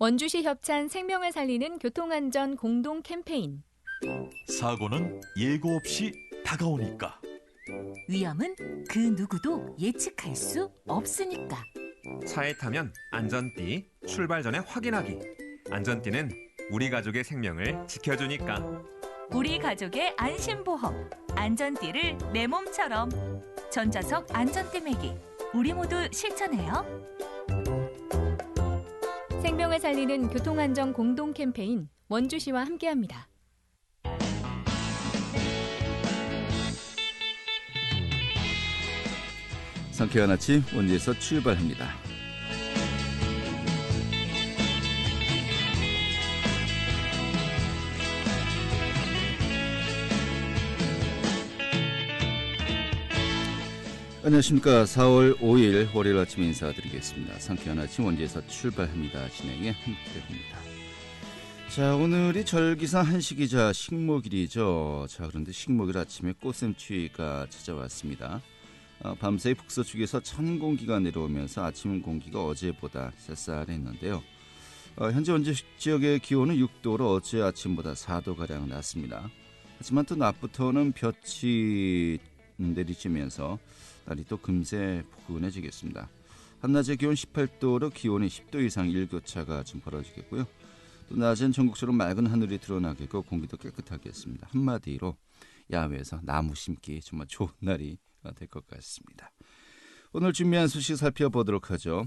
원주시 협찬 생명을 살리는 교통안전 공동 캠페인. 사고는 예고 없이 다가오니까. 위험은 그 누구도 예측할 수 없으니까. 차에 타면 안전띠 출발 전에 확인하기. 안전띠는 우리 가족의 생명을 지켜주니까. 우리 가족의 안심보험. 안전띠를 내 몸처럼. 전좌석 안전띠 매기. 우리 모두 실천해요. 생명을 살리는 교통안전 공동 캠페인 원주시와 함께합니다. 상쾌한 아침 원주에서 출발합니다. 안녕하십니까. 4월 5일 월요일 아침 인사드리겠습니다. 상쾌한 아침 원주에서 출발합니다. 진행에 함께합니다. 자, 오늘이 절기상 한식이자 식목일이죠. 자, 그런데 식목일 아침에 꽃샘추위가 찾아왔습니다. 밤사이 북서쪽에서 찬 공기가 내려오면서 아침 공기가 어제보다 쌀쌀했는데요. 현재 원주 지역의 기온은 6도로 어제 아침보다 4도가량 낮습니다. 하지만 또 낮부터는 볕이 내리쬐면서 날이 또 금세 포근해지겠습니다. 한낮의 기온 18도로 기온이 10도 이상 일교차가 좀 벌어지겠고요. 또 낮엔 전국적으로 맑은 하늘이 드러나겠고 공기도 깨끗하겠습니다. 한마디로 야외에서 나무 심기 정말 좋은 날이 될 것 같습니다. 오늘 준비한 소식 살펴보도록 하죠.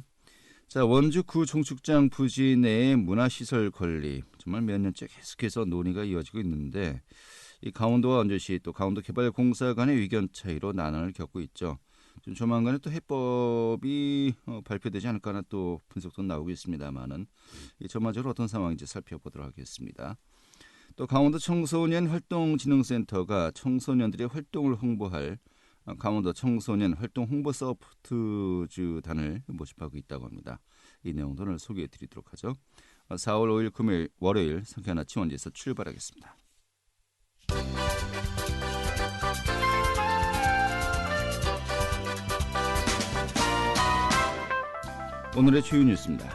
자, 원주 구 종축장 부지 내의 문화시설 건립 정말 몇 년째 계속해서 논의가 이어지고 있는데 이 강원도와 원주시 또 강원도개발공사 간의 의견 차이로 난항을 겪고 있죠. 좀 조만간에 또 해법이 발표되지 않을까 하는 또 분석도 나오고 있습니다만은 전반적으로 어떤 상황인지 살펴보도록 하겠습니다. 또 강원도 청소년 활동진흥센터가 청소년들의 활동을 홍보할 강원도 청소년 활동 홍보 소프트주단을 모집하고 있다고 합니다. 이 내용도 오늘 소개해드리도록 하죠. 4월 5일 금요일 월요일 상쾌한 아침 원주에서 출발하겠습니다. 오늘의 주요 뉴스입니다.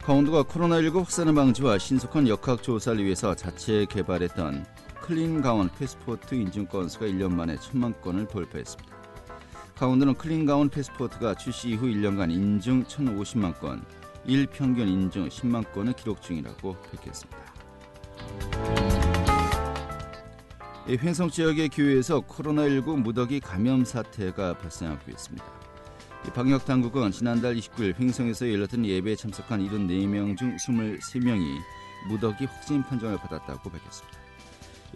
강원도가 코로나19 확산 방지와 신속한 역학조사를 위해서 자체 개발했던 클린 강원 패스포트 인증 건수가 1년 만에 1,000만 건을 돌파했습니다. 강원도는 클린 강원 패스포트가 출시 이후 1년간 인증 1,050만 건, 일평균 인증 10만 건을 기록 중이라고 밝혔습니다. 횡성 지역의 교회에서 코로나19 무더기 감염 사태가 발생하고 있습니다. 방역당국은 지난달 29일 횡성에서 열렸던 예배에 참석한 74명 중 23명이 무더기 확진 판정을 받았다고 밝혔습니다.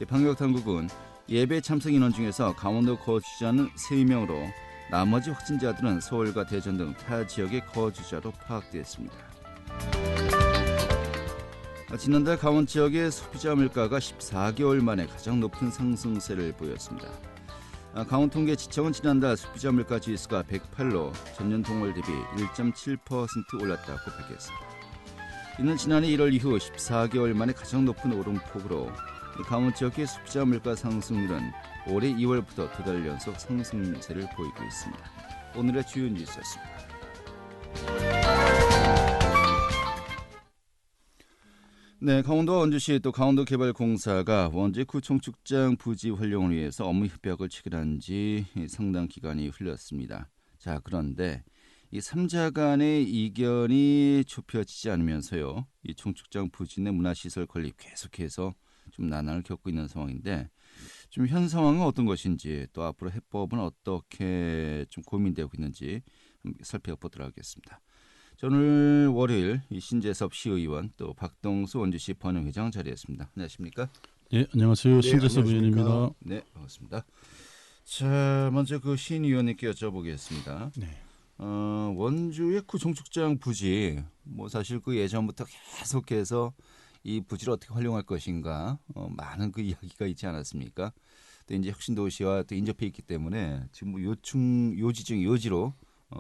방역당국은 예배 참석 인원 중에서 강원도 거주자는 3명으로 나머지 확진자들은 서울과 대전 등 타 지역의 거주자로 파악됐습니다. 지난달 강원 지역의 소비자 물가가 14개월 만에 가장 높은 상승세를 보였습니다. 강원통계지청은 지난달 소비자 물가 지수가 108로 전년 동월 대비 1.7% 올랐다고 밝혔습니다. 이는 지난해 1월 이후 14개월 만에 가장 높은 오름폭으로 강원 지역의 소비자 물가 상승률은 올해 2월부터 2달 연속 상승세를 보이고 있습니다. 오늘의 주요 뉴스였습니다. 네, 강원도와 원주시 또 강원도개발공사가 원주 구청축장 부지 활용을 위해서 업무 협약을 체결한 지 상당 기간이 흘렀습니다. 자, 그런데 이 3자 간의 이견이 좁혀지지 않으면서요, 이 총축장 부지 내 문화시설 건립 계속해서 좀 난항을 겪고 있는 상황인데 좀 현 상황은 어떤 것인지 또 앞으로 해법은 어떻게 좀 고민되고 있는지 살펴보도록 하겠습니다. 오늘 월요일 신재섭 시의원 또 박동수 원주시 번영회장 자리했습니다. 안녕하십니까? 네, 안녕하세요. 네, 신재섭 의원입니다. 네, 반갑습니다. 자, 먼저 그 신 의원님께 여쭤보겠습니다. 네. 원주의 구종축장 부지 뭐 사실 그 예전부터 계속해서 이 부지를 어떻게 활용할 것인가 많은 그 이야기가 있지 않았습니까? 또 이제 혁신도시와 또 인접해 있기 때문에 지금 뭐 요지 중 요지로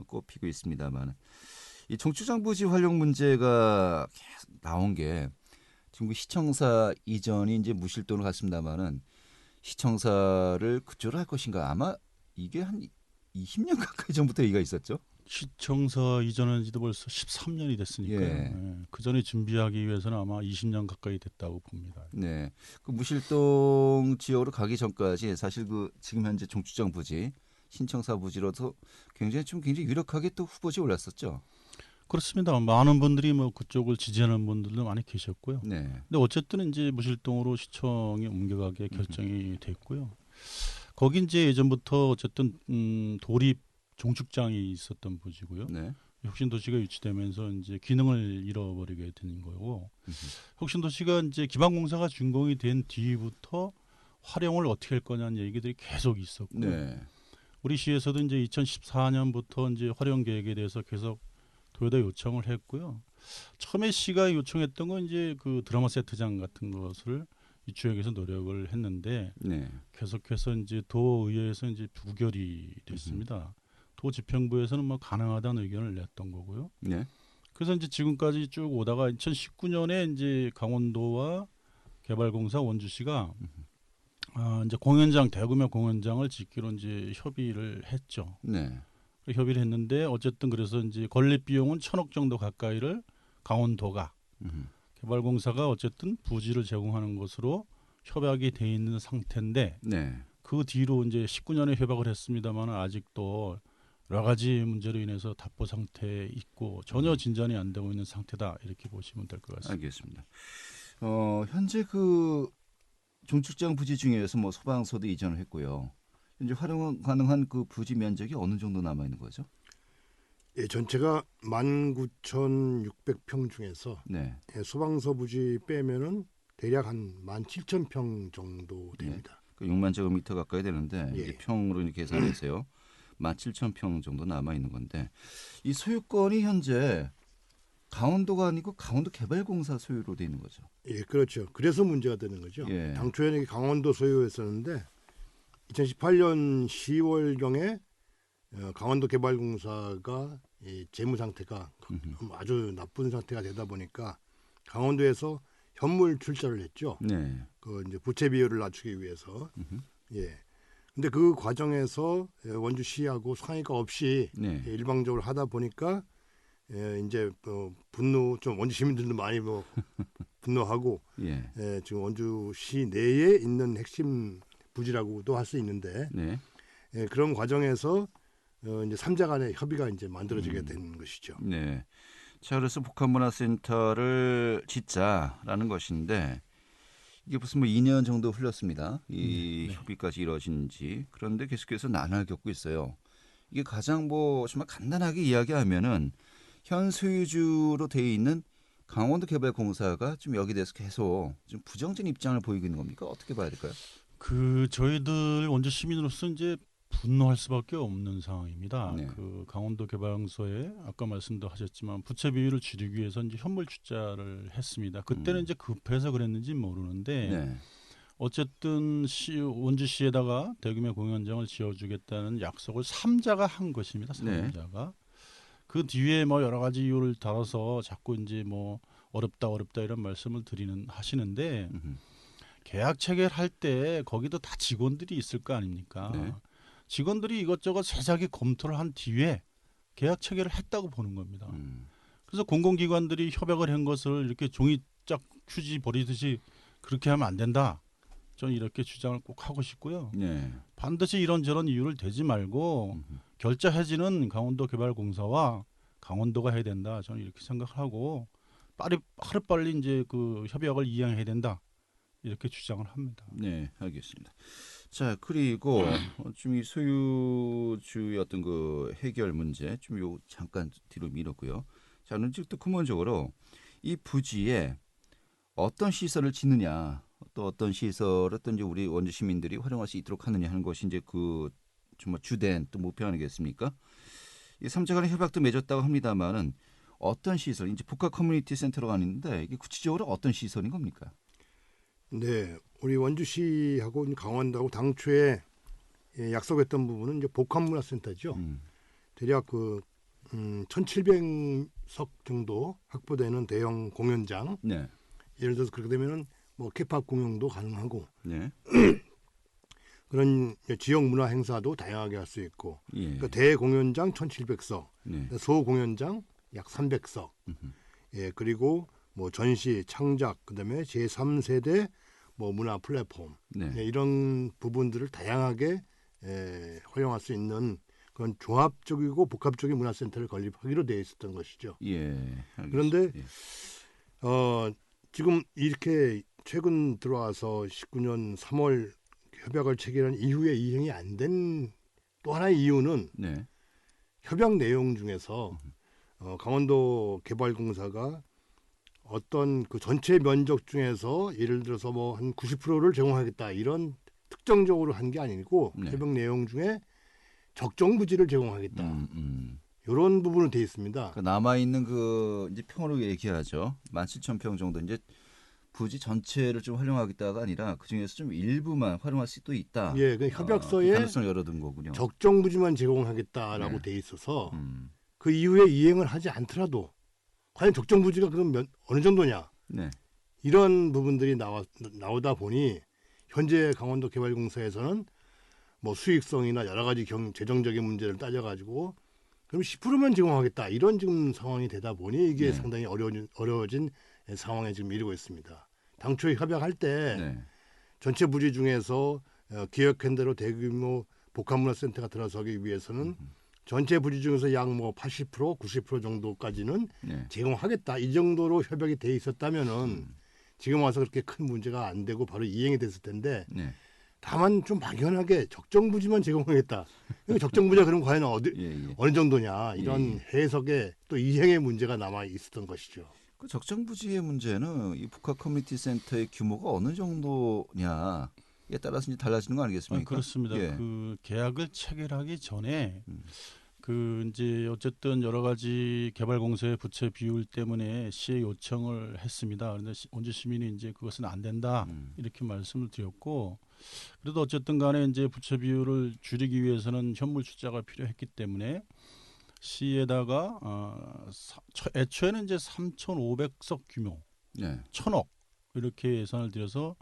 꼽히고 있습니다만 이 종축장 부지 활용 문제가 계속 나온 게 지금 시청사 이전이 이제 무실론을 갔습니다만은 시청사를 그쪽으로 할 것인가 아마 이게 한 20년 가까이 전부터 얘기가 있었죠. 시청사 이전한 지도 벌써 13년이 됐으니까 예. 그 전에 준비하기 위해서는 아마 20년 가까이 됐다고 봅니다. 네. 그 무실동 지역으로 가기 전까지 사실 그 지금 현재 종축장 부지 신청사 부지로도 굉장히 유력하게 또 후보지에 올랐었죠. 그렇습니다. 많은 분들이 뭐 그쪽을 지지하는 분들도 많이 계셨고요. 네. 근데 어쨌든 이제 무실동으로 시청에 옮겨가게 결정이 됐고요. 거기 이제 예전부터 어쨌든 도립 종축장이 있었던 부지고요. 네. 혁신도시가 유치되면서 이제 기능을 잃어버리게 된 거고, 혁신도시가 이제 기반공사가 준공이 된 뒤부터 활용을 어떻게 할 거냐는 얘기들이 계속 있었고, 네. 우리 시에서도 이제 2014년부터 이제 활용 계획에 대해서 계속 도에다 요청을 했고요. 처음에 시가 요청했던 건 이제 그 드라마 세트장 같은 것을 유치하기 위해서 노력을 했는데 네. 계속해서 이제 도의회에서 이제 부결이 됐습니다. 도 지평부에서는 뭐 가능하다는 의견을 냈던 거고요. 네. 그래서 이제 지금까지 쭉 오다가 2019년에 이제 강원도와 개발공사 원주시가 이제 공연장 대규모 공연장을 짓기로 이제 협의를 했죠. 네. 협의를 했는데 어쨌든 그래서 이제 건립 비용은 1,000억 정도 가까이를 강원도가 개발공사가 어쨌든 부지를 제공하는 것으로 협약이 돼 있는 상태인데 네. 그 뒤로 이제 19년에 협약을 했습니다만 아직도 여러 가지 문제로 인해서 답보 상태에 있고 전혀 진전이 안 되고 있는 상태다 이렇게 보시면 될 것 같습니다. 알겠습니다. 현재 그 종축장 부지 중에서 뭐 소방서도 이전을 했고요. 현재 활용 가능한 그 부지 면적이 어느 정도 남아 있는 거죠? 예, 전체가 19,600평 중에서 네. 예, 소방서 부지 빼면은 대략 한 17,000평 정도 됩니다. 그 6만 제곱미터 가까이 되는데 예. 이게 평으로 이렇게 계산해서요. 17,000평 정도 남아 있는 건데 이 소유권이 현재 강원도가 아니고 강원도개발공사 소유로 돼 있는 거죠. 예, 그렇죠. 그래서 문제가 되는 거죠. 예. 당초에는 강원도 소유였었는데 2018년 10월경에 강원도개발공사가 이 재무 상태가 아주 나쁜 상태가 되다 보니까 강원도에서 현물 출자를 했죠. 네. 그 이제 부채 비율을 낮추기 위해서. 예. 근데 그 과정에서 원주시하고 상의가 없이 네. 일방적으로 하다 보니까 이제 분노 좀 원주 시민들도 많이 뭐 분노하고 예. 지금 원주시 내에 있는 핵심 부지라고도 할 수 있는데 네. 그런 과정에서 이제 3자 간의 협의가 이제 만들어지게 된 것이죠. 네. 자, 그래서 복합문화센터를 짓자라는 것인데 이게 무슨 뭐 2년 정도 흘렀습니다. 이 협의까지 이루어진 지. 그런데 계속해서 난항을 겪고 있어요. 이게 가장 뭐 정말 간단하게 이야기하면은 현 소유주로 돼 있는 강원도개발공사가 좀 여기 대해서 계속 좀 부정적인 입장을 보이고 있는 겁니까? 어떻게 봐야 될까요? 그 저희들 원주 시민으로서 이제 분노할 수밖에 없는 상황입니다. 네. 그 강원도 개발공사에 아까 말씀도 하셨지만 부채 비율을 줄이기 위해서 이제 현물 출자를 했습니다. 그때는 이제 급해서 그랬는지 모르는데 네. 어쨌든 원주시에다가 대규모 공연장을 지어주겠다는 약속을 3자가 한 것입니다. 3자가. 그 뒤에 뭐 여러 가지 이유를 달아서 자꾸 이제 뭐 어렵다 이런 말씀을 하시는데 계약 체결할 때 거기도 다 직원들이 있을 거 아닙니까? 네. 직원들이 이것저것 세세하게 검토를 한 뒤에 계약 체결을 했다고 보는 겁니다. 그래서 공공기관들이 협약을 한 것을 이렇게 종이짝 휴지 버리듯이 그렇게 하면 안 된다. 저는 이렇게 주장을 꼭 하고 싶고요. 네. 반드시 이런저런 이유를 대지 말고 결자 해지는 강원도개발공사와 강원도가 해야 된다. 저는 이렇게 생각하고 하루빨리 이제 그 협약을 이행해야 된다. 이렇게 주장을 합니다. 네, 알겠습니다. 자, 그리고 좀 이 소유주의 어떤 그 해결 문제 좀 요 잠깐 뒤로 미뤘고요. 자, 그럼 또 근본적으로 이 부지에 어떤 시설을 짓느냐, 또 어떤 시설을 또 이제 우리 원주 시민들이 활용할 수 있도록 하느냐 하는 것이 이제 그 정말 주된 또 목표 아니겠습니까? 이 3자 간의 협약도 맺었다고 합니다만은 어떤 시설, 이제 복합 커뮤니티 센터로 가는데 이게 구체적으로 어떤 시설인 겁니까? 네, 우리 원주시하고 강원도하고 당초에 약속했던 부분은 이제 복합문화센터죠. 대략 그 1,700석 정도 확보되는 대형 공연장. 네. 예를 들어서 그렇게 되면은 뭐 케팝 공연도 가능하고 네. 그런 지역 문화 행사도 다양하게 할 수 있고 예. 그러니까 대공연장 1,700석, 네. 소공연장 약 300석, 예, 그리고 뭐 전시, 창작, 그다음에 제3세대 뭐 문화 플랫폼 네. 예, 이런 부분들을 다양하게 활용할 수 있는 그런 종합적이고 복합적인 문화센터를 건립하기로 되어 있었던 것이죠. 예. 알겠습니다. 그런데 예. 지금 이렇게 최근 들어와서 19년 3월 협약을 체결한 이후에 이행이 안 된 또 하나의 이유는 네. 협약 내용 중에서 강원도 개발공사가 어떤 그 전체 면적 중에서 예를 들어서 뭐 한 90%를 제공하겠다 이런 특정적으로 한 게 아니고 네. 협약 내용 중에 적정 부지를 제공하겠다 이런 부분으로 되어 있습니다. 그 남아 있는 그 이제 평으로 얘기하죠. 17,000평 정도 이제 부지 전체를 좀 활용하겠다가 아니라 그 중에서 좀 일부만 활용할 수도 있다. 예, 그 협약서에 그 가능성을 열어둔 거군요. 적정 부지만 제공하겠다라고 네. 돼 있어서 음. 그 이후에 이행을 하지 않더라도 과연 적정 부지가 그럼 어느 정도냐 네. 이런 부분들이 나오다 보니 현재 강원도 개발공사에서는 뭐 수익성이나 여러 가지 재정적인 문제를 따져가지고 그럼 10%만 제공하겠다 이런 지금 상황이 되다 보니 이게 네. 상당히 어려워진 상황에 지금 이르고 있습니다. 당초에 협약할 때 네. 전체 부지 중에서 계획한 대로 대규모 복합문화센터가 들어서기 위해서는 전체 부지 중에서 약 뭐 80%, 90% 정도까지는 네. 제공하겠다. 이 정도로 협약이 돼 있었다면은 지금 와서 그렇게 큰 문제가 안 되고 바로 이행이 됐을 텐데 네. 다만 좀 막연하게 적정 부지만 제공하겠다. 적정 부지가 그럼 과연 예. 어느 정도냐 이런 예. 해석에 또 이행의 문제가 남아 있었던 것이죠. 그 적정 부지의 문제는 이 복합 커뮤니티 센터의 규모가 어느 정도냐에 따라서 이제 달라지는 거 아니겠습니까? 그렇습니다. 예. 그 계약을 체결하기 전에 그 이제 어쨌든 여러 가지 개발공사의 부채 비율 때문에 시에 요청을 했습니다. 그런데 원주 시민이 이제 그것은 안 된다 이렇게 말씀을 드렸고, 그래도 어쨌든 간에 이제 부채 비율을 줄이기 위해서는 현물 출자가 필요했기 때문에 시에다가 애초에는 이제 3,500석 규모, 네. 1,000억 이렇게 예산을 들여서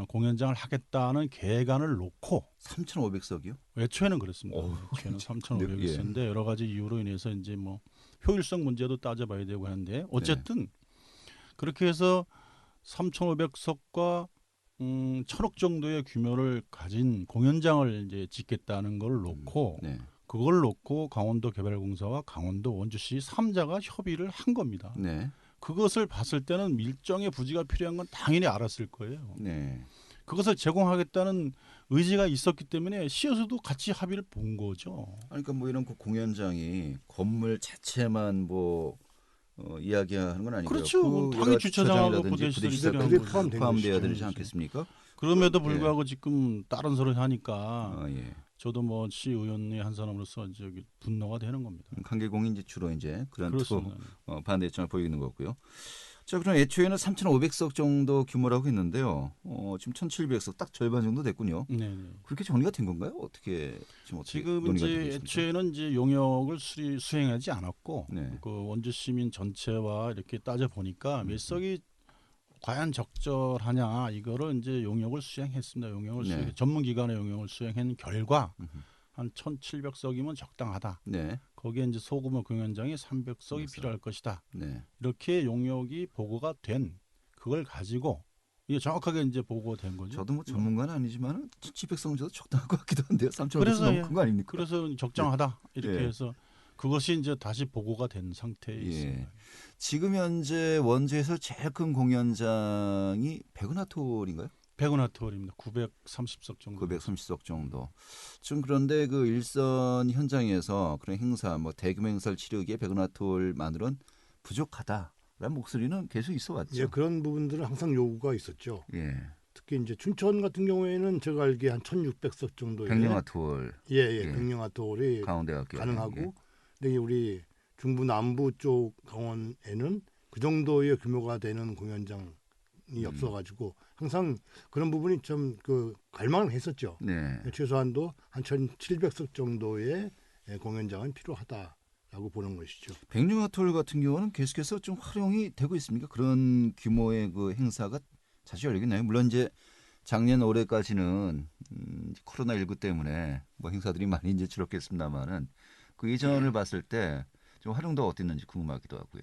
공연장을 하겠다는 계획안을 놓고 3,500석이요? 애초에는 그렇습니다. 어우, 애초에는 참, 3,500석인데 예. 여러 가지 이유로 인해서 이제 뭐 효율성 문제도 따져봐야 되고 하는데 어쨌든 그렇게 해서 3,500석과 1,000억 정도의 규모를 가진 공연장을 이제 짓겠다는 걸 놓고 네. 그걸 놓고 강원도 개발공사와 강원도 원주시 3자가 협의를 한 겁니다. 네. 그것을 봤을 때는 밀정의 부지가 필요한 건 당연히 알았을 거예요. 네. 그것을 제공하겠다는 의지가 있었기 때문에 시에서도 같이 합의를 본 거죠. 그러니까 뭐 이런 그 공연장이 건물 자체만 뭐 이야기하는 건 아니고요. 그렇죠. 그 당연히 여러 주차장하고 주차장이라든지 부대시설이 부대시설까지 그게 포함된 포함돼야 것이죠. 되지 않겠습니까? 그럼에도 예. 불구하고 지금 다른 소리 하니까 예. 저도 뭐 시의원의 한 사람으로서 저기 분노가 되는 겁니다. 관계공이 이제 주로 이제 그런 그렇습니다. 반대 입장을 보이는 거고요. 자, 그럼 애초에는 3,500석 정도 규모라고 했는데요. 지금 1,700석 딱 절반 정도 됐군요. 네. 그렇게 정리가 된 건가요? 어떻게 지금 논의가 이제 되고 있습니까? 애초에는 이제 용역을 수행하지 않았고 네. 그 원주 시민 전체와 이렇게 따져 보니까 몇 석이 과연 적절하냐 이거를 이제 용역을 수행했습니다. 네. 전문기관의 용역을 수행한 결과 한 1,700석이면 적당하다. 네. 거기에 이제 소규모 공연장이 300석이 필요할 것이다. 네. 이렇게 용역이 보고가 된 그걸 가지고 이게 정확하게 이제 보고된 거죠. 저도 뭐 전문가는 아니지만 1,700석 정도 적당할 것 같기도 한데요. 3,500석 그래서 너무 큰 거 아닙니까? 그래서 적정하다 이렇게 예. 해서 그것이 이제 다시 보고가 된 상태에 있습니다. 지금 현재 원주에서 제일 큰 공연장이 백은하톨인가요? 백운아트홀입니다. 930석 정도. 930석 정도. 좀 그런데 그 일선 현장에서 그런 행사, 뭐 대규모 행사를 치르기에 백은하톨만으로는 부족하다라는 목소리는 계속 있어왔죠. 예, 그런 부분들은 항상 요구가 있었죠. 예. 특히 이제 춘천 같은 경우에는 제가 알기에 한 1,600석 정도의 백령아톨 예. 백령아톨이 강원대학교 가능하고, 예. 근데 우리 중부 남부 쪽 강원에는 그 정도의 규모가 되는 공연장이 없어가지고 항상 그런 부분이 좀 그 갈망을 했었죠. 네. 최소한도 한 1,700석 정도의 공연장은 필요하다라고 보는 것이죠. 백령아톨 같은 경우는 계속해서 좀 활용이 되고 있습니까? 그런 규모의 그 행사가 자주 열리겠나요? 물론 이제 작년 올해까지는 코로나19 때문에 뭐 행사들이 많이 이제 줄었겠습니다만은 그 이전을 봤을 때 좀 활용도가 어땠는지 궁금하기도 하고요.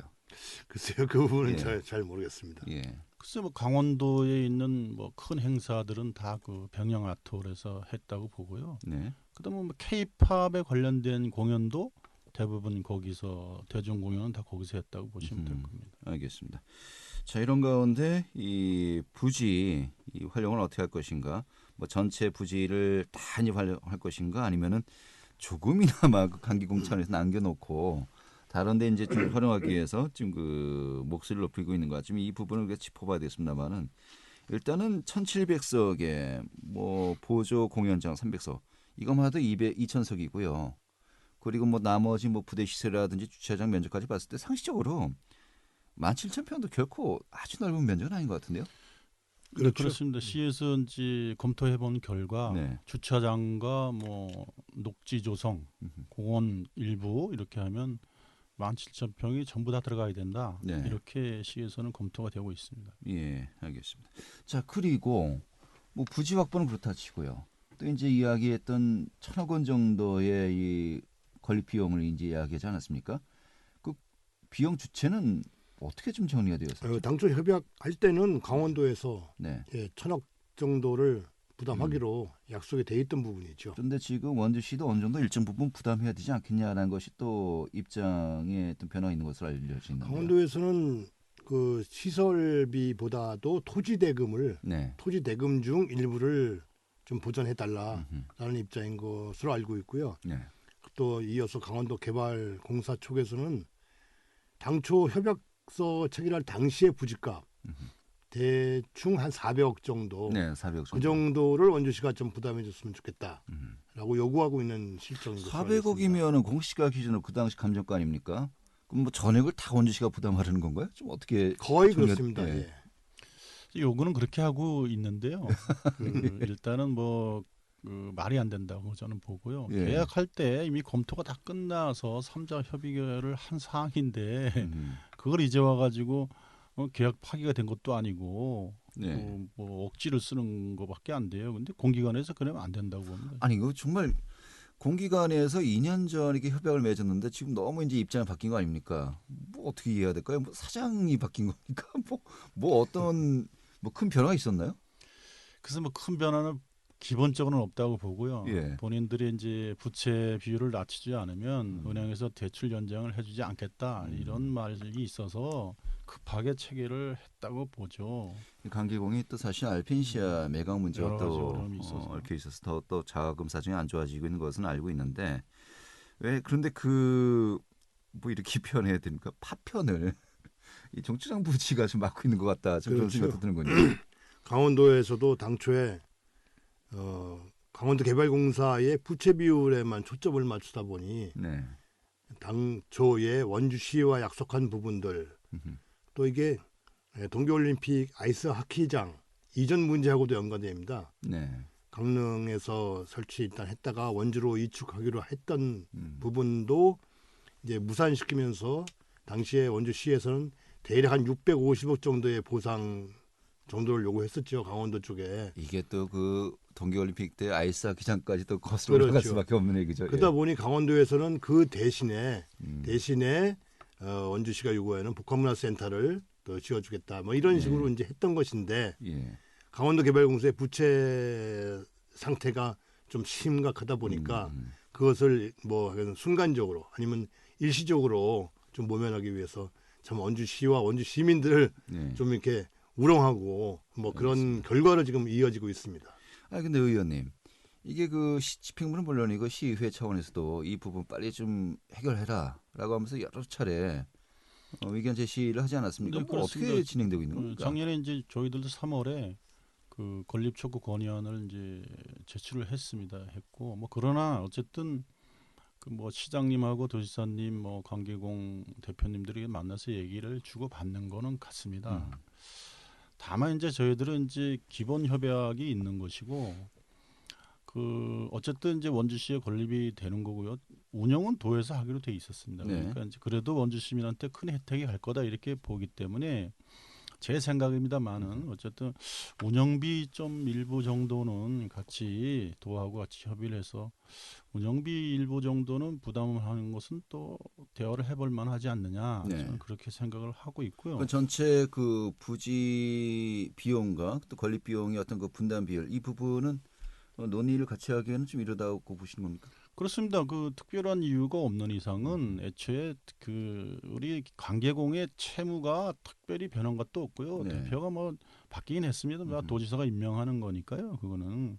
글쎄요, 그 부분은 예. 잘 모르겠습니다. 예. 글쎄 뭐 강원도에 있는 뭐 큰 행사들은 다 그 병영 아트홀에서 했다고 보고요. 네. 그다음에 뭐 K-팝에 관련된 공연도 대부분 거기서 대중 공연은 다 거기서 했다고 보시면 될 겁니다. 알겠습니다. 자, 이런 가운데 이 부지 이 활용을 어떻게 할 것인가? 뭐 전체 부지를 다 활용할 것인가? 아니면은 조금이나마 그 강기공천에서 남겨놓고 다른데 이제 좀 활용하기 위해서 지금 그 목소리를 높이고 있는 것 같지만 이 부분을 우리가 짚어봐야 되겠습니다만은 일단은 1,700석의 뭐 보조 공연장 300석 이것만 해도 2,000석이고요. 그리고 뭐 나머지 뭐 부대 시설이라든지 주차장 면적까지 봤을 때 상식적으로 17,000평도 결코 아주 넓은 면적은 아닌 것 같은데요. 그렇죠. 그렇습니다. 시에서 이제 검토해본 결과 네. 주차장과 뭐 녹지 조성, 공원 일부 이렇게 하면 17,000평이 전부 다 들어가야 된다. 네. 이렇게 시에서는 검토가 되고 있습니다. 예, 알겠습니다. 자, 그리고 뭐 부지 확보는 그렇다 치고요. 또 이제 이야기했던 1,000억 원 정도의 이 건립 비용을 이제 이야기하지 않았습니까? 그 비용 주체는 어떻게 좀 정리가 되었어요? 당초 협약할 때는 강원도에서 네. 1,000억 정도를 부담하기로 약속이 돼 있던 부분이죠. 그런데 지금 원주시도 어느 정도 일정 부분 부담해야 되지 않겠냐라는 것이 또 입장에 어떤 변화가 있는 것으로 알려져 있는데. 강원도에서는 그 시설비보다도 토지 대금을 네. 토지 대금 중 일부를 좀 보전해달라라는 입장인 것으로 알고 있고요. 네. 또 이어서 강원도 개발공사 쪽에서는 당초 협약서 체결할 당시의 부지값 대충 한 400억 정도, 네, 400억 정도. 그 정도를 원주시가 좀 부담해줬으면 좋겠다라고 요구하고 있는 실정인 것으로 알고 있습니다. 400억이면은 공시가 기준으로 그 당시 감정가 아닙니까? 그럼 뭐 전액을 다 원주시가 부담하려는 건가요? 좀 어떻게 거의 정리가- 그렇습니다. 예. 예. 요구는 그렇게 하고 있는데요. 일단은 뭐 말이 안 된다고 저는 보고요. 예. 계약할 때 이미 검토가 다 끝나서 3자 협의를 한 사항인데 그걸 이제 와가지고 계약 파기가 된 것도 아니고 네. 뭐 억지를 쓰는 것밖에 안 돼요. 근데 공기관에서 그러면 안 된다고 봅니다. 아니 이거 정말 공기관에서 2년 전에 이렇게 협약을 맺었는데 지금 너무 이제 입장이 바뀐 거 아닙니까? 뭐 어떻게 이해해야 될까요? 뭐 사장이 바뀐 겁니까? 뭐 어떤 뭐 큰 변화가 있었나요? 그래서 뭐 큰 변화는 기본적으로는 없다고 보고요. 예. 본인들이 이제 부채 비율을 낮추지 않으면 은행에서 대출 연장을 해주지 않겠다 이런 말이 있어서 급하게 체결을 했다고 보죠. 강기공이 또 사실 알펜시아 매각 문제가 여러 가지 또 어려움이 있어서. 얽혀 있어서 또 자금 사정이 안 좋아지고 있는 것은 알고 있는데 왜 그런데 그 뭐 이렇게 표현해야 됩니까? 파편을 이 정치장 부지가 좀 맡고 있는 것 같다. 좀 그런 그렇죠. 생각도 드는군요. 강원도에서도 당초에 강원도 개발공사의 부채 비율에만 초점을 맞추다 보니 네. 당초에 원주시와 약속한 부분들 또 이게 동계올림픽 아이스 하키장 이전 문제하고도 연관됩니다. 네. 강릉에서 설치 일단 했다가 원주로 이축하기로 했던 부분도 이제 무산시키면서 당시에 원주시에서는 대략 한 650억 정도의 보상 정도를 요구했었죠. 강원도 쪽에. 이게 또 그 동계올림픽 때 아이스하키장까지 또 거슬러 올라갈 그렇죠. 수밖에 없는 얘기죠. 그러다 예. 보니 강원도에서는 그 대신에 원주시가 요구하는 복합문화센터를 또 지어주겠다. 뭐 이런 식으로 이제 했던 것인데 예. 강원도 개발공사의 부채 상태가 좀 심각하다 보니까 그것을 뭐 순간적으로 아니면 일시적으로 좀 모면하기 위해서 참 원주시와 원주 시민들을 네. 좀 이렇게 우롱하고 뭐 그런 결과로 지금 이어지고 있습니다. 아 근데 의원님 이게 그 집행부는 물론이고 시의회 차원에서도 이 부분 빨리 좀 해결해라라고 하면서 여러 차례 의견 제시를 하지 않았습니까? 네, 뭐 어떻게 그렇습니다. 진행되고 있는 겁니까? 작년에 이제 저희들도 3월에 그 건립 촉구 건의안을 이제 제출을 했고 뭐 그러나 어쨌든 그 뭐 시장님하고 도지사님 뭐 강계공 대표님들이 만나서 얘기를 주고 받는 거는 같습니다. 다만 이제 저희들은 이제 기본 협약이 있는 것이고 그 어쨌든 이제 원주시에 건립이 되는 거고요. 운영은 도에서 하기로 돼 있었습니다. 네. 그러니까 이제 그래도 원주 시민한테 큰 혜택이 갈 거다 이렇게 보기 때문에 제 생각입니다만은 어쨌든 운영비 좀 일부 정도는 같이 도하고 같이 협의를 해서 운영비 일부 정도는 부담을 하는 것은 또 대화를 해볼 만하지 않느냐 네. 저는 그렇게 생각을 하고 있고요. 그 전체 그 부지 비용과 또 건립 비용의 어떤 그 분담 비율 이 부분은 논의를 같이 하기에는 좀 이르다고 보시는 겁니까? 그렇습니다. 그 특별한 이유가 없는 이상은 애초에 그 우리 관계공의 채무가 특별히 변한 것도 없고요. 네. 대표가 뭐 바뀌긴 했습니다. 도지사가 임명하는 거니까요. 그거는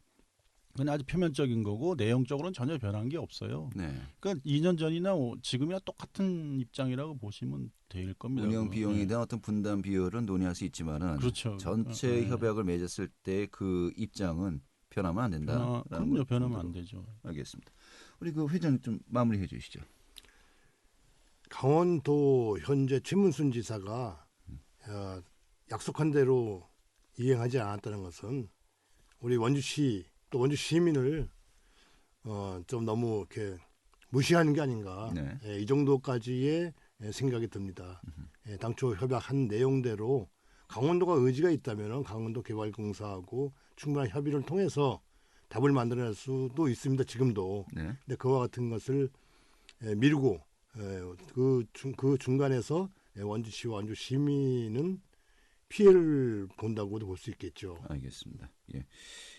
그냥 아주 표면적인 거고 내용적으로는 전혀 변한 게 없어요. 네. 그러니까 2년 전이나 지금이나 똑같은 입장이라고 보시면 될 겁니다. 운영 그거. 비용에 네. 대한 어떤 분담 비율은 논의할 수 있지만은 그렇죠. 전체 네. 협약을 맺었을 때 그 입장은 변하면 안 된다. 그럼요. 변하면 안 되죠. 알겠습니다. 우리 그 회장님 좀 마무리해 주시죠. 강원도 현재 최문순 지사가 약속한 대로 이행하지 않았다는 것은 우리 원주시 또 원주 시민을 좀 너무 이렇게 무시하는 게 아닌가. 네. 이 정도까지의 생각이 듭니다. 당초 협약한 내용대로 강원도가 의지가 있다면 강원도 개발공사하고 충분한 협의를 통해서 답을 만들어낼 수도 있습니다. 지금도. 네. 근데 그와 같은 것을 미루고 그 중간에서 원주시와 원주 시민은 피해를 본다고도 볼 수 있겠죠. 알겠습니다. 예.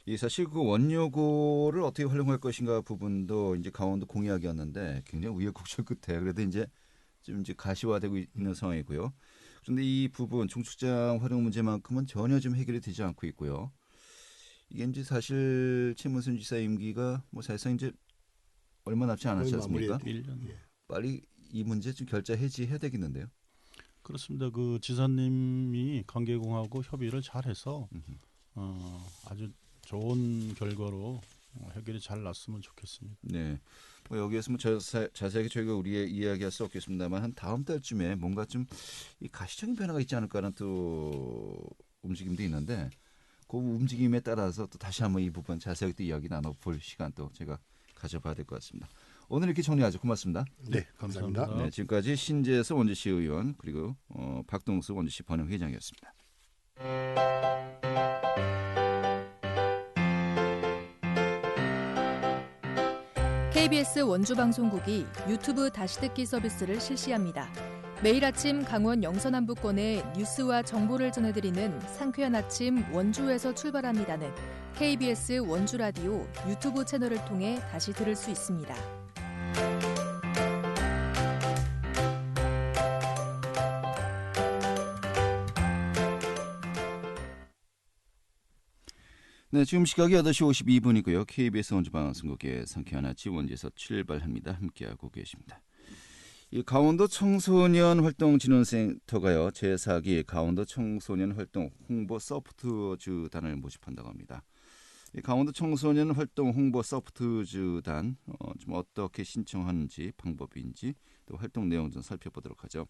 이 사실 그 원료고를 어떻게 활용할 것인가 부분도 이제 강원도 공약이었는데 굉장히 우여곡절 끝에 그래도 이제 좀 이제 가시화되고 있는 상황이고요. 그런데 이 부분 중축장 활용 문제만큼은 전혀 좀 해결이 되지 않고 있고요. 이게 이제 사실 최문순 지사 임기가 뭐 사실상 이제 얼마 남지 않았지 않습니까? 1년. 빨리 이 문제 좀 결자 해지해야 되겠는데요. 그렇습니다. 그 지사님이 관계공하고 협의를 잘해서 아주 좋은 결과로 해결이 잘 났으면 좋겠습니다. 네. 뭐 여기에서 뭐 자세하게 저희가 우리의 이야기할 수 없겠습니다만 한 다음 달쯤에 뭔가 좀 이 가시적인 변화가 있지 않을까라는 또 움직임도 있는데 그 움직임에 따라서 또 다시 한번 이 부분 자세하게 또 이야기 나눠볼 시간 또 제가 가져봐야 될 것 같습니다. 오늘 이렇게 정리하죠. 고맙습니다. 네, 감사합니다. 네, 지금까지 신재서 원주시 의원 그리고 박동수 원주시 번영회장이었습니다. KBS 원주방송국이 유튜브 다시 듣기 서비스를 실시합니다. 매일 아침 강원 영서남부권의 뉴스와 정보를 전해드리는 상쾌한 아침 원주에서 출발합니다는 KBS 원주라디오 유튜브 채널을 통해 다시 들을 수 있습니다. 네, 지금 시각이 8시 52분이고요. KBS 원주방송국의 상쾌한 아침 원주에서 출발합니다. 함께하고 계십니다. 이 강원도 청소년 활동진흥센터가요. 제4기 강원도 청소년 활동 홍보 소프트주단을 모집한다고 합니다. 이 강원도 청소년 활동 홍보 소프트주단 좀 어떻게 신청하는지 방법인지 또 활동 내용 좀 살펴보도록 하죠.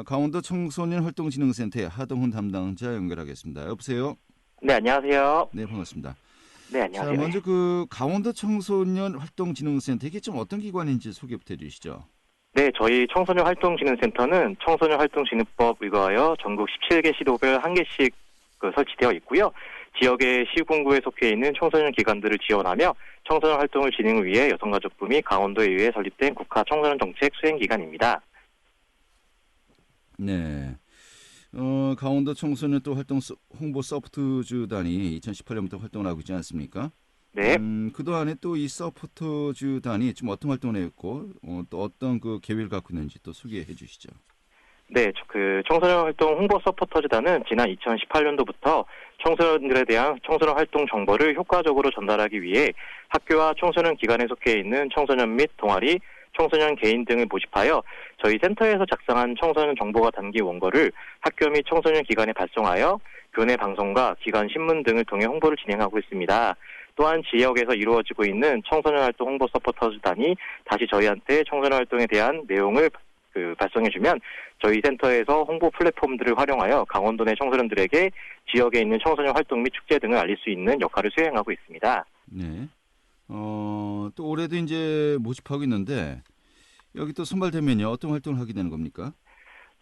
강원도 청소년 활동진흥센터의 하동훈 담당자 연결하겠습니다. 여보세요. 네, 안녕하세요. 네, 반갑습니다. 네, 자, 안녕하세요. 먼저 그 강원도 청소년 활동진흥센터 이게 좀 어떤 기관인지 소개부터 해주시죠. 네, 저희 청소년 활동진흥센터는 청소년 활동진흥법 의거하여 전국 17개 시도별 1개씩 설치되어 있고요. 지역의 시군구에 속해 있는 청소년 기관들을 지원하며 청소년 활동을 진행을 위해 여성가족부 및 강원도에 의해 설립된 국가 청소년 정책 수행기관입니다. 네. 강원도 청소년 또 활동 홍보 소프트주단이 2018년부터 활동을 하고 있지 않습니까? 네. 그동안에 또 이 소프트주단이 좀 어떤 활동을 했고 또 어떤 그 계획을 갖고 있는지 또 소개해 주시죠. 네, 그 청소년 활동 홍보 서포터즈단은 지난 2018년도부터 청소년들에 대한 청소년 활동 정보를 효과적으로 전달하기 위해 학교와 청소년 기관에 속해 있는 청소년 및 동아리, 청소년 개인 등을 모집하여 저희 센터에서 작성한 청소년 정보가 담긴 원고를 학교 및 청소년 기관에 발송하여 교내 방송과 기관 신문 등을 통해 홍보를 진행하고 있습니다. 또한 지역에서 이루어지고 있는 청소년 활동 홍보 서포터즈단이 다시 저희한테 청소년 활동에 대한 내용을 발송해주면 저희 센터에서 홍보 플랫폼들을 활용하여 강원도 내 청소년들에게 지역에 있는 청소년 활동 및 축제 등을 알릴 수 있는 역할을 수행하고 있습니다. 네. 또 올해도 이제 모집하고 있는데 여기 또 선발되면요 어떤 활동을 하게 되는 겁니까?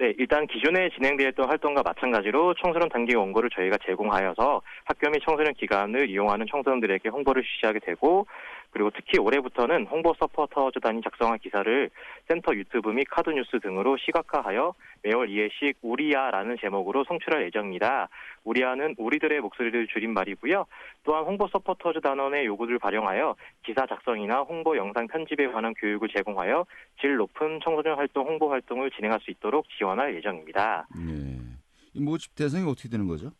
네, 일단 기존에 진행되었던 활동과 마찬가지로 청소년 단기 원고를 저희가 제공하여서 학교 및 청소년 기관을 이용하는 청소년들에게 홍보를 실시하게 되고, 그리고 특히 올해부터는 홍보 서포터즈단이 작성한 기사를 센터 유튜브 및 카드뉴스 등으로 시각화하여 매월 2회씩 우리야라는 제목으로 송출할 예정입니다. 우리야는 우리들의 목소리를 줄인 말이고요. 또한 홍보 서포터즈 단원의 요구를 발령하여 기사 작성이나 홍보 영상 편집에 관한 교육을 제공하여 질 높은 청소년 활동 홍보 활동을 진행할 수 있도록 지원할 예정입니다. 네. 이 모집 대상이 어떻게 되는 거죠?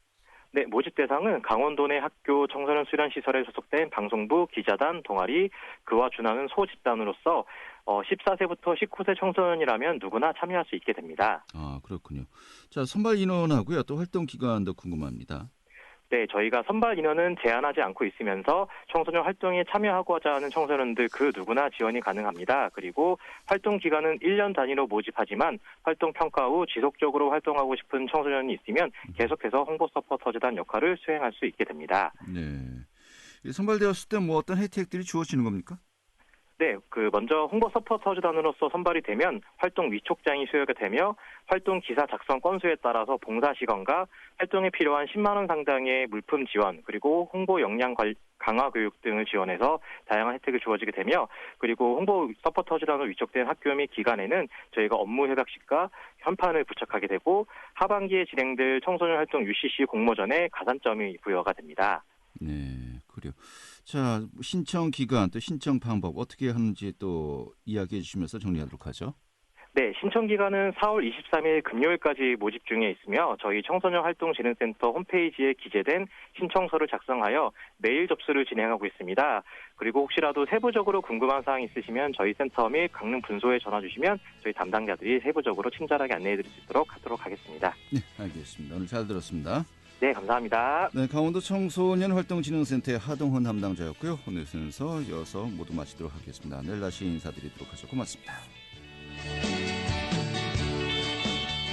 네, 모집 대상은 강원도 내 학교 청소년 수련 시설에 소속된 방송부, 기자단, 동아리, 그와 준하는 소집단으로서 14세부터 19세 청소년이라면 누구나 참여할 수 있게 됩니다. 아, 그렇군요. 자, 선발 인원하고요. 또 활동 기간도 궁금합니다. 네, 저희가 선발 인원은 제한하지 않고 있으면서 청소년 활동에 참여하고자 하는 청소년들 그 누구나 지원이 가능합니다. 그리고 활동 기간은 1년 단위로 모집하지만 활동 평가 후 지속적으로 활동하고 싶은 청소년이 있으면 계속해서 홍보 서포터즈단 역할을 수행할 수 있게 됩니다. 네. 선발되었을 때 뭐 어떤 혜택들이 주어지는 겁니까? 네, 먼저 홍보 서포터즈단으로서 선발이 되면 활동 위촉장이 수여가 되며 활동 기사 작성 건수에 따라서 봉사 시간과 활동에 필요한 10만 원 상당의 물품 지원, 그리고 홍보 역량 강화 교육 등을 지원해서 다양한 혜택을 주어지게 되며, 그리고 홍보 서포터즈단으로 위촉된 학교 및 기관에는 저희가 업무 협약식과 현판을 부착하게 되고 하반기에 진행될 청소년 활동 UCC 공모전에 가산점이 부여가 됩니다. 네, 그래요. 자, 신청 기간 또 신청 방법 어떻게 하는지 또 이야기해 주시면서 정리하도록 하죠. 네, 신청 기간은 4월 23일 금요일까지 모집 중에 있으며 저희 청소년 활동진흥센터 홈페이지에 기재된 신청서를 작성하여 메일 접수를 진행하고 있습니다. 그리고 혹시라도 세부적으로 궁금한 사항이 있으시면 저희 센터 및 강릉 분소에 전화 주시면 저희 담당자들이 세부적으로 친절하게 안내해 드릴 수 있도록 하도록 하겠습니다. 네, 알겠습니다. 오늘 잘 들었습니다. 네, 감사합니다. 네, 강원도 청소년 활동진흥센터의 하동헌 담당자였고요. 오늘 순서 이어서 모두 마치도록 하겠습니다. 내일 다시 인사드리도록 하죠. 고맙습니다.